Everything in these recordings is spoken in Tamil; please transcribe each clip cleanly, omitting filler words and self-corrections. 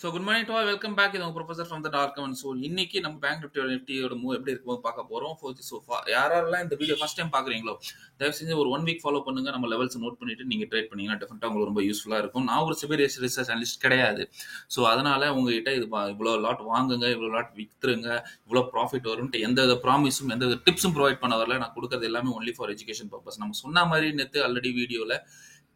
So good morning to all welcome back இது உங்கள் professor from the dark and so இன்னைக்கு நம்ம பேங்க் நிஃப்டியோட மூவ் எப்படி இருக்குமோ பார்க்க போகிறோம். ஸோ யாரெல்லாம் இந்த வீடியோ ஃபஸ்ட் டைம் பார்க்குறீங்களோ தயவு செஞ்சு ஒரு 1 வீக் ஃபாலோ பண்ணுங்க. நம்ம லெவல்ஸ் நோட் பண்ணிட்டு நீங்கள் ட்ரேட் பண்ணீங்கன்னா டெஃபினட்டாக உங்களுக்கு ரொம்ப யூஸ்ஃபுல்லாக இருக்கும். நான் ஒரு சிபிஎஸ் ரிசர்ச் அனலிஸ்ட் கிடையாது. ஸோ அதனால உங்ககிட்ட இவ்வளோ லாட் வாங்குங்க, இவ்வளோ லாட் விற்றுருங்க, இவ்வளோ ப்ராஃபிட் வரும்ட்டு எந்த வித ப்ராமிஸும் எந்த வித டிப்ஸும் ப்ரொவைட் பண்ண வரல. நான் கொடுக்கறது எல்லாமே ஒன்லி ஃபார் எஜுகேஷன் பர்பஸ். நம்ம சொன்ன மாதிரி நேற்று ஆல்ரெடி வீடியோவில்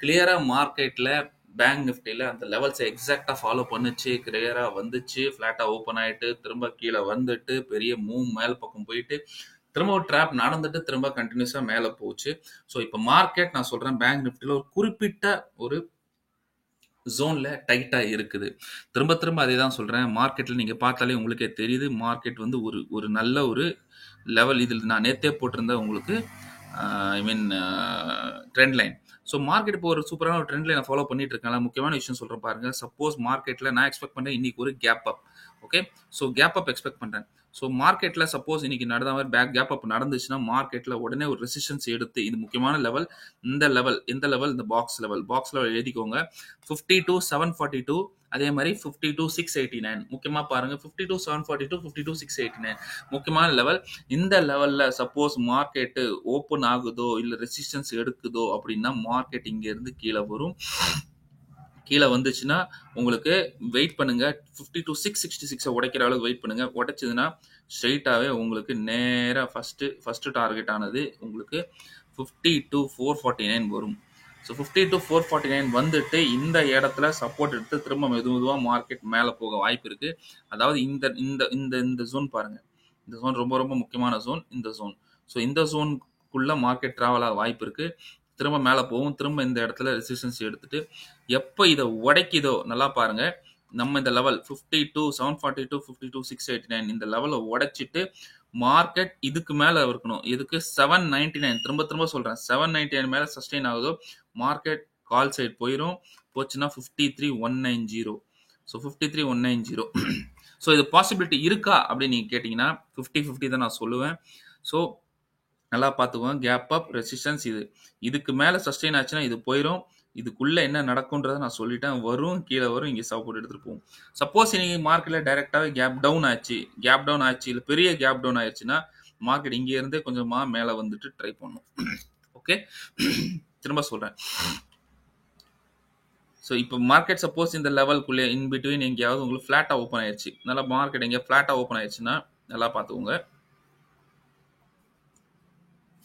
கிளியராக மார்க்கெட்டில் பேங்க் நிஃப்டியில் அந்த லெவல்ஸை எக்ஸாக்டாக ஃபாலோ பண்ணுச்சு, கிளியராக வந்துச்சு, ஃப்ளாட்டாக ஓப்பன் ஆகிட்டு திரும்ப கீழே வந்துட்டு பெரிய மூவ் மேல் பக்கம் போயிட்டு திரும்ப ஒரு ட்ராப் நடந்துட்டு திரும்ப கண்டினியூஸாக மேலே போச்சு. ஸோ இப்போ மார்க்கெட் நான் சொல்கிறேன் பேங்க் நிஃப்டியில் ஒரு குறிப்பிட்ட ஒரு ஜோனில் டைட்டாக இருக்குது. திரும்ப திரும்ப அதே தான் சொல்கிறேன். மார்க்கெட்டில் நீங்கள் பார்த்தாலே உங்களுக்கே தெரியுது மார்க்கெட் வந்து ஒரு ஒரு நல்ல ஒரு லெவல். இதில் நான் நேற்றே போட்டிருந்தேன் உங்களுக்கு ஐ மீன் ட்ரெண்ட் லைன். ஸோ மார்க்கெட் இப்போ ஒரு சூப்பரான ஒரு ட்ரெண்ட் லைனை ஃபாலோ பண்ணிட்டு இருக்காங்க. முக்கியமான விஷயம் சொல்கிறேன் பாருங்க. சப்போஸ் மார்க்கெட்டில் நான் எக்ஸ்பெக்ட் பண்ணுறேன் இன்னைக்கு ஒரு gap up. Okay, so gap up expect பண்ணுறேன். ஸோ மார்க்கெட்டில் சப்போஸ் இன்னைக்கு நடந்த மாதிரி கேப் அப் நடந்துச்சுன்னா மார்க்கெட்டில் உடனே ஒரு ரெசிஸ்டன்ஸ் எடுத்து இது முக்கியமான லெவல். இந்த லெவல் எந்த லெவல்? இந்த பாக்ஸ் லெவல் எழுதிக்கோங்க. 52,742 அதே மாதிரி 52,689 முக்கியமா பாருங்க. 52,742 52,689 முக்கியமான லெவல். இந்த லெவல்ல சப்போஸ் மார்க்கெட் ஓப்பன் ஆகுதோ இல்ல ரெசிஸ்டன்ஸ் எடுக்குதோ அப்படின்னா மார்க்கெட் இங்க இருந்து கீழே வரும். கீழே வந்துச்சுன்னா உங்களுக்கு வெயிட் பண்ணுங்க. 52,666 உடைக்கிற அளவுக்கு வெயிட் பண்ணுங்க. உடைச்சதுன்னா ஸ்ட்ரெயிட்டாவே உங்களுக்கு நேராக ஃபர்ஸ்ட் டார்கெட் ஆனது உங்களுக்கு 52,449 வரும். ஸோ 52,449 வந்துட்டு இந்த இடத்துல சப்போர்ட் எடுத்து திரும்ப மெதுவாக மார்க்கெட் மேலே போக வாய்ப்பு இருக்கு. அதாவது இந்த இந்த இந்த இந்த ஜோன் பாருங்க. இந்த ஜோன் ரொம்ப ரொம்ப முக்கியமான ஜோன். இந்த ஜோன். ஸோ இந்த ஜோனுக்குள்ள மார்க்கெட் டிராவல் ஆக வாய்ப்பு இருக்கு. திரும்ப மேலே போகும். திரும்ப இந்த இடத்துல ரெசிஸ்டன்ஸ் எடுத்துட்டு எப்போ இதை உடைக்குதோ நல்லா பாருங்க. நம்ம இந்த லெவல் 52,742 52,689 இந்த லெவலை உடைச்சிட்டு மார்க்கெட் இதுக்கு மேல இருக்கணும். இதுக்கு 799 திரும்ப சொல்றேன். 799 மேல சஸ்டெயின் ஆகுதோ மார்க்கெட் கால் சைட் போயிடும். போச்சுன்னா 53,190. ஸோ 53,190. ஸோ இது பாசிபிலிட்டி இருக்கா அப்படின்னு நீங்க கேட்டீங்கன்னா 50-50 தான் நான் சொல்லுவேன். ஸோ நல்லா பார்த்துக்குவோம். கேப் அப் ரெசிஸ்டன்ஸ் இதுக்கு மேல சஸ்டெயின் ஆச்சுன்னா இது போயிடும். இதுக்குள்ள என்ன நடக்கும்ன்றதை நான் சொல்லிட்டேன். வரும், கீழே வரும், இங்கே சப்போர்ட் எடுத்துட்டு போகும். சப்போஸ் இன்னைக்கு மார்க்கெட்ல டைரக்டாவே கேப் டவுன் ஆச்சு இல்லை பெரிய கேப் டவுன் ஆயிடுச்சுன்னா மார்க்கெட் இங்கே இருந்தே கொஞ்சமா மேலே வந்துட்டு ட்ரை பண்ணும். ஓகே, திரும்ப சொல்றேன். ஸோ இப்போ மார்க்கெட் சப்போஸ் இந்த லெவல்குள்ளே இன் பிட்வீன் எங்கேயாவது உங்களுக்கு ஃபிளாட்டாக ஓப்பன் ஆயிடுச்சு. நல்லா மார்க்கெட் எங்கேயா ஃபிளாட்டாக ஓப்பன் ஆயிடுச்சுன்னா நல்லா பார்த்துக்கோங்க.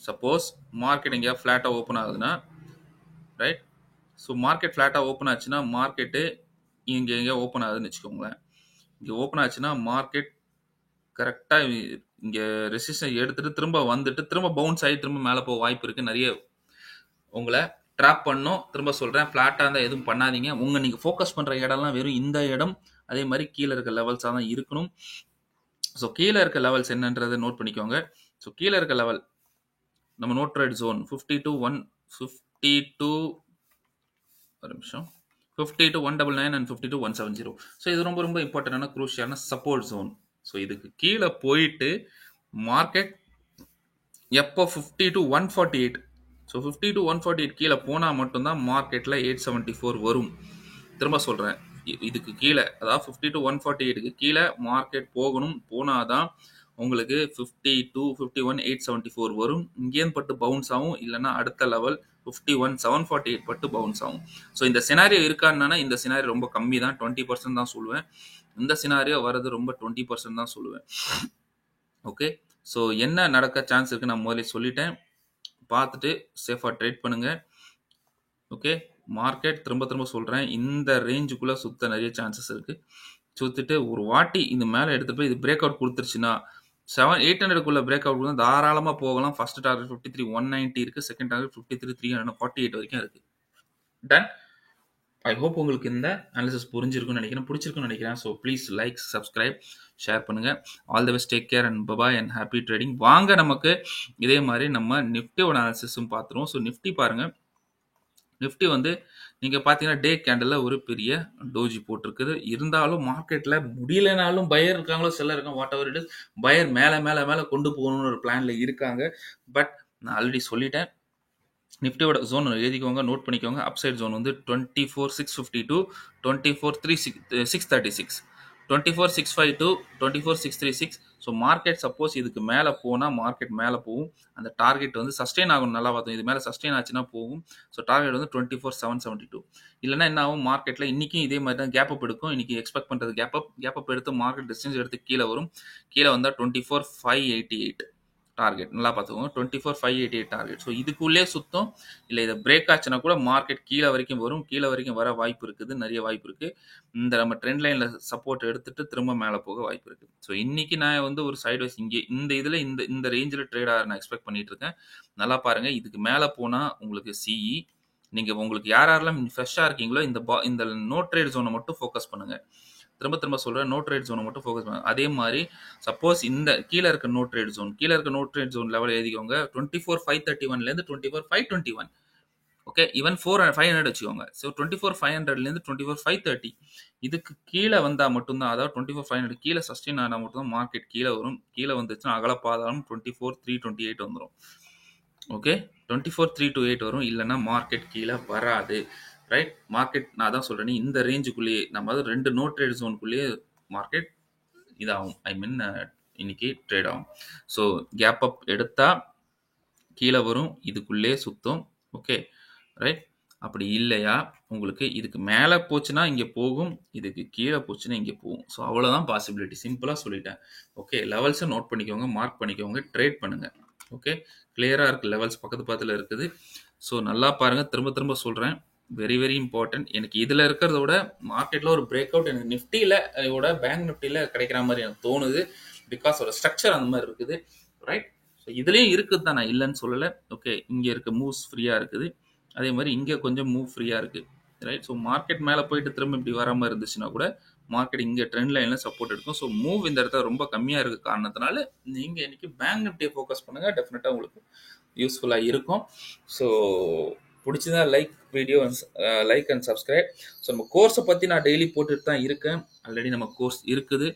சப்போஸ் மார்க்கெட் எங்கேயா ஃபிளாட்டாக ஓப்பன் ஆகுதுன்னா ரைட். ஸோ மார்க்கெட் ஃபிளாட்டாக ஓப்பன் ஆச்சுன்னா மார்க்கெட்டு இங்கே எங்கேயா ஓப்பன் ஆகுதுன்னு வச்சுக்கோங்களேன். இங்கே ஓப்பன் ஆச்சுன்னா மார்க்கெட் கரெக்டாக இங்கே ரெசிஸ்டன்ஸ் எடுத்துட்டு திரும்ப வந்துட்டு திரும்ப பவுன்ஸ் ஆகி திரும்ப மேலே போக வாய்ப்பு இருக்குது. நிறைய உங்களை ட்ராப் பண்ணும். திரும்ப சொல்கிறேன், ஃப்ளாட்டாக இருந்தால் எதுவும் பண்ணாதீங்க. நீங்கள் ஃபோக்கஸ் பண்ணுற இடம்லாம் வெறும் இந்த இடம், அதே மாதிரி கீழே இருக்க லெவல்ஸாக தான் இருக்கணும். ஸோ கீழே இருக்க லெவல்ஸ் என்னன்றதை நோட் பண்ணிக்கோங்க. ஸோ கீழே இருக்க லெவல் நம்ம நோட் ரைட் ஜோன் 52 ஒரு நிமிஷம் 52,199 அண்ட் 52,170. ஸோ இது ரொம்ப ரொம்ப இம்பார்ட்டன்டான குரூஷியலான சப்போர்ட் ஜோன். ஸோ இதுக்கு கீழே போயிட்டு மார்க்கெட் எப்போ 52,148 ஸோ 52,148 கீழே போனால் மட்டும்தான் மார்க்கெட்டில் 874 வரும். திரும்ப சொல்கிறேன், இதுக்கு கீழே அதாவது 52,148க்கு கீழே மார்க்கெட் போகணும். போனாதான் உங்களுக்கு 52, 51, 874 வரும். இங்கேயும் பட்டு பவுன்ஸ் ஆகும். இல்லைன்னா அடுத்த லெவல் 51,748 பட்டு பவுன்ஸ் ஆகும். ஸோ இந்த சினாரியோ இருக்கான்னா இந்த சினாரியோ ரொம்ப கம்மி தான். 20% தான் சொல்லுவேன். இந்த சினாரியோ வர்றது ரொம்ப 20% தான் சொல்லுவேன். ஓகே, ஸோ என்ன நடக்க சான்ஸ் இருக்கு நான் முதல்ல சொல்லிட்டேன். பார்த்துட்டு சேஃபாக ட்ரேட் பண்ணுங்க. ஓகே, மார்க்கெட் திரும்ப சொல்கிறேன் இந்த ரேஞ்சுக்குள்ளே சுத்த நிறைய சான்சஸ் இருக்குது. சுற்றிட்டு ஒரு வாட்டி இந்த மேலே எடுத்து போய் இது பிரேக் அவுட் கொடுத்துருச்சுன்னா 7,800க்குள்ள பிரேக் அவுட் கொடுத்தா தாராளமாக போகலாம். ஃபர்ஸ்ட் டார்கெட் 53,190 இருக்குது. செகண்ட் டார்கெட் 53,348 வரைக்கும் இருக்குது. டன். ஐ ஹோப் உங்களுக்கு இந்த அனாலிசிஸ் புரிஞ்சிருக்கும்னு நினைக்கிறேன், பிடிச்சிருக்குன்னு நினைக்கிறேன். So please like, subscribe, share பண்ணுங்க. All the best, take care and bye bye and happy trading. வாங்க நமக்கு இதே மாதிரி நம்ம நிஃப்டியோட அனாலிசிஸும் பார்த்துருவோம். ஸோ நிஃப்டி பாருங்க. நிஃப்டி வந்து நீங்கள் பார்த்தீங்கன்னா டே கேண்டலில் ஒரு பெரிய டோஜி போட்டிருக்குது. இருந்தாலும் மார்க்கெட்டில் முடியலைனாலும் பயர் இருக்காங்களோ செல்லர் இருக்காங்க வாட் எவர் இட் இஸ், பயர் மேலே மேலே மேலே கொண்டு போகணும்னு ஒரு பிளானில் இருக்காங்க. பட் நான் ஆல்ரெடி சொல்லிட்டேன், நிஃப்டியோட ஜோன் எழுதிக்கோங்க, நோட் பண்ணிக்கோங்க. அப்சைட் ஜோன் வந்து 24,650 to 24,636. 24,652 to 24,636. So market suppose இதுக்கு மேலே போனால் மார்க்கெட் மேலே போகும். அந்த டார்கெட் வந்து சஸ்டெயின் ஆகணும். நல்லா பார்த்தோம், இது மேலே சஸ்டெயின் ஆச்சுன்னா போகும். ஸோ டார்கெட் வந்து 24,772. இல்லைன்னா என்ன ஆகும், மார்க்கெட்டில் இன்றைக்கும் இதே மாதிரி தான் கேப் அப் எடுக்கும். இன்றைக்கி எக்ஸ்பெக்ட் பண்ணுறது கேப் அப் எடுத்து மார்க்கெட் டிஸ்டன்ஸ் எடுத்து கீழே வரும். கீழே வந்தால் 24,588 டார்கெட். நல்லா பார்த்துக்கோங்க, 24,588 டார்கெட். ஸோ இதுக்குள்ளே சுத்தம். இல்லை இதை பிரேக் ஆச்சுன்னா கூட மார்க்கெட் கீழே வரைக்கும் வரும். கீழே வரைக்கும் வர வாய்ப்பு இருக்குது, நிறைய வாய்ப்பு இருக்குது. இந்த நம்ம ட்ரெண்ட் லைனில் சப்போர்ட் எடுத்துட்டு திரும்ப மேலே போக வாய்ப்பு இருக்குது. ஸோ இன்னைக்கு நான் வந்து ஒரு சைட்வைஸ் இங்கே இந்த இதில் இந்த ரேஞ்சில் ட்ரேட் ஆக நான் எக்ஸ்பெக்ட் பண்ணிட்டு இருக்கேன். நல்லா பாருங்கள், இதுக்கு மேலே போனால் உங்களுக்கு சிஇ. நீங்கள் உங்களுக்கு யாரெல்லாம் ஃப்ரெஷ்ஷாக இருக்கீங்களோ இந்த நோ ட்ரேட் ஜோனை மட்டும் ஃபோக்கஸ் பண்ணுங்கள். திரும்ப சொல்கிறேன், நோ ட்ரேட் ஜோனை மட்டும் ஃபோக்கஸ் பண்ணுங்க. அதே மாதிரி சப்போஸ் இந்த கீழே இருக்க நோ ட்ரேட் ஜோன் லெவல் எழுதிக்கோங்க. 24,531லேருந்து 24,521. ஓகே, ஈவன் 500 வச்சுக்கோங்க. ஸோ 24,500லேருந்து 24,530 இதுக்கு கீழே வந்தால் மட்டும்தான், அதாவது 24,500 கீழே சஸ்டெயின் ஆனால் மட்டும்தான் மார்க்கெட் கீழே வரும். கீழே வந்துச்சுன்னா அகலப்பாதாலும் 24,328 வந்துடும். ஓகே, 24,328 வரும். இல்லைன்னா மார்க்கெட் கீழே வராது. ரைட், மார்க்கெட் நான் தான் சொல்கிறேன், இந்த ரேஞ்சுக்குள்ளேயே நம்ம அதாவது 2 நோ ட்ரேட் ஜோனுக்குள்ளேயே மார்க்கெட் இதாகும். ஐ மீன் இன்னைக்கு ட்ரேட் ஆகும். ஸோ கேப் அப் எடுத்தால் கீழே வரும், இதுக்குள்ளே சுத்தம். Okay right. அப்படி இல்லையா உங்களுக்கு இதுக்கு மேலே போச்சுன்னா இங்கே போகும், இதுக்கு கீழே போச்சுன்னா இங்கே போகும். ஸோ அவ்வளோதான் பாசிபிலிட்டி. சிம்பிளாக சொல்லிட்டேன். ஓகே, லெவல்ஸை நோட் பண்ணிக்கோங்க, மார்க் பண்ணிக்கோங்க, ட்ரேட் பண்ணுங்கள். ஓகே, கிளியராக இருக்குது, லெவல்ஸ் பக்கத்தில் இருக்குது. ஸோ நல்லா பாருங்கள், திரும்ப சொல்கிறேன், வெரி வெரி இம்பார்ட்டன்ட். எனக்கு இதில் இருக்கிறத விட மார்க்கெட்டில் ஒரு பிரேக் அவுட் எனக்கு நிஃப்டியில் பேங்க் நிஃப்டியில் கிடைக்கிற மாதிரி எனக்கு தோணுது. பிகாஸ் ஒரு ஸ்ட்ரக்சர் அந்த மாதிரி இருக்குது. ரைட். ஸோ இதுலேயும் இருக்குது தான், நான் இல்லைன்னு சொல்லலை. ஓகே, இங்கே இருக்க மூவ்ஸ் ஃப்ரீயாக இருக்குது, அதே மாதிரி இங்கே கொஞ்சம் மூவ் ஃப்ரீயாக இருக்குது. ரைட். ஸோ மார்க்கெட் மேலே போயிட்டு திரும்ப இப்படி வராமல் இருந்துச்சுன்னா கூட மார்க்கெட் இங்கே ட்ரெண்ட் லைனில் சப்போர்ட் எடுக்கும். ஸோ மூவ் இந்த இடத்துல ரொம்ப கம்மியாக இருக்க காரணத்தினால நீங்கள் இன்னைக்கு பேங்க் நிஃப்டியை ஃபோக்கஸ் பண்ணுங்கள். டெஃபினட்டாக உங்களுக்கு யூஸ்ஃபுல்லாக இருக்கும். ஸோ பிடிச்சதா லைக் அண்ட் சப்ஸ்கிரைப். ஸோ நம்ம கோர்ஸை பற்றி நான் டெய்லி போட்டுட்டு தான் இருக்கேன். ஆல்ரெடி நம்ம கோர்ஸ் இருக்குது.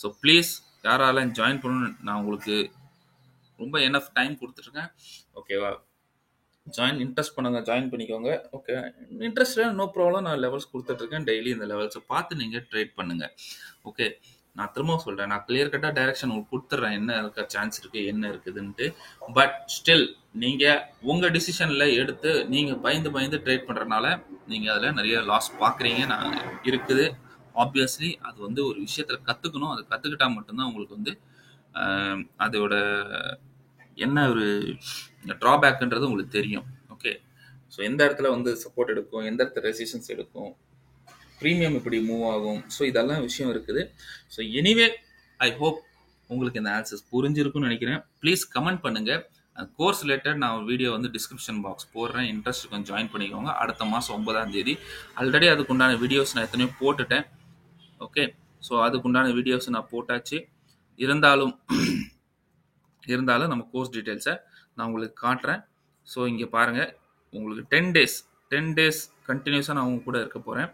ஸோ ப்ளீஸ் யாராலும் ஜாயின் பண்ணணும்னு நான் உங்களுக்கு ரொம்ப எனஃப் டைம் கொடுத்துட்ருக்கேன். ஓகேவா, இன்ட்ரெஸ்ட் பண்ணுங்க, ஜாயின் பண்ணிக்கோங்க. ஓகே, இன்ட்ரெஸ்ட் நோ ப்ராப்ளம், நான் லெவல்ஸ் கொடுத்துட்ருக்கேன். டெய்லி இந்த லெவல்ஸை பார்த்து நீங்கள் ட்ரேட் பண்ணுங்கள். ஓகே, நான் திரும்ப சொல்கிறேன், நான் கிளியர் கட்டாக டைரக்ஷன் உங்களுக்கு கொடுத்துட்றேன், என்ன இருக்க சான்ஸ் இருக்குது, என்ன இருக்குதுன்ட்டு. பட் ஸ்டில் நீங்கள் உங்கள் டிசிஷனில் எடுத்து நீங்கள் பயந்து ட்ரேட் பண்ணுறதுனால நீங்கள் அதில் நிறைய லாஸ் பார்க்குறீங்க. நான் இருக்குது. ஆப்வியஸ்லி அது வந்து ஒரு விஷயத்தில் கற்றுக்கணும். அது கற்றுக்கிட்டா மட்டும்தான் உங்களுக்கு வந்து அதோட என்ன ஒரு ட்ராபேக்குன்றது உங்களுக்கு தெரியும். ஓகே, ஸோ எந்த இடத்துல வந்து சப்போர்ட் எடுக்கும், எந்த இடத்துல ரெசிஸ்டன்ஸ் எடுக்கும், ப்ரீமியம் இப்படி மூவ் ஆகும். ஸோ இதெல்லாம் விஷயம் இருக்குது. ஸோ எனிவே ஐ ஹோப் உங்களுக்கு இந்த ஆன்சர்ஸ் புரிஞ்சிருக்குன்னு நினைக்கிறேன். ப்ளீஸ் கமெண்ட் பண்ணுங்கள். கோர்ஸ் ரிலேட்டட் நான் வீடியோ வந்து டிஸ்கிரிப்ஷன் பாக்ஸ் போடுறேன், இன்ட்ரெஸ்ட் கொஞ்சம் ஜாயின் பண்ணிக்கோங்க. அடுத்த மாதம் 9ஆம் தேதி ஆல்ரெடி அதுக்குண்டான வீடியோஸ் நான் எத்தனையோ போட்டுட்டேன். ஓகே, ஸோ அதுக்குண்டான வீடியோஸ் நான் போட்டாச்சு. இருந்தாலும் நம்ம கோர்ஸ் டீட்டெயில்ஸை நான் உங்களுக்கு காட்டுறேன். ஸோ இங்கே பாருங்கள், உங்களுக்கு 10 டேஸ் கண்டினியூஸாக நான் அவங்க கூட இருக்க போகிறேன்.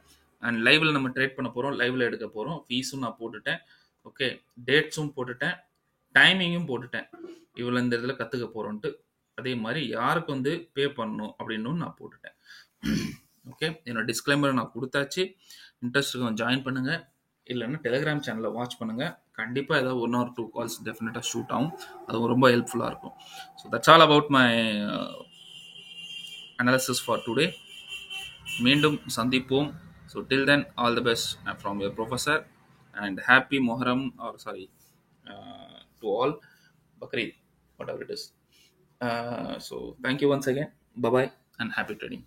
அண்ட் லைவில் நம்ம ட்ரேட் பண்ண போகிறோம், லைவில் எடுக்க போகிறோம். ஃபீஸும் நான் போட்டுட்டேன். ஓகே, டேட்ஸும் போட்டுட்டேன், டைமிங்கும் போட்டுட்டேன். இவ்வளோ இந்த இதில் கற்றுக்க போகிறோன்ட்டு. அதே மாதிரி யாருக்கு வந்து பே பண்ணணும் அப்படின்னு நான் போட்டுட்டேன். ஓகே, என்னோட டிஸ்க்ளைமர் நான் கொடுத்தாச்சு. இன்ட்ரெஸ்ட் ஜாயின் பண்ணுங்கள். இல்லைன்னா டெலிகிராம் சேனலை வாட்ச் பண்ணுங்கள். கண்டிப்பாக ஏதாவது 1 or 2 கால்ஸ் டெஃபினட்டாக ஷூட் ஆகும். அது ரொம்ப ஹெல்ப்ஃபுல்லாக இருக்கும். So that's all about my analysis for today. மீண்டும் சந்திப்போம். So till then, all the best from your professor and happy Muharram to all, Bakrid, whatever it is. So thank you once again. Bye bye and happy trading.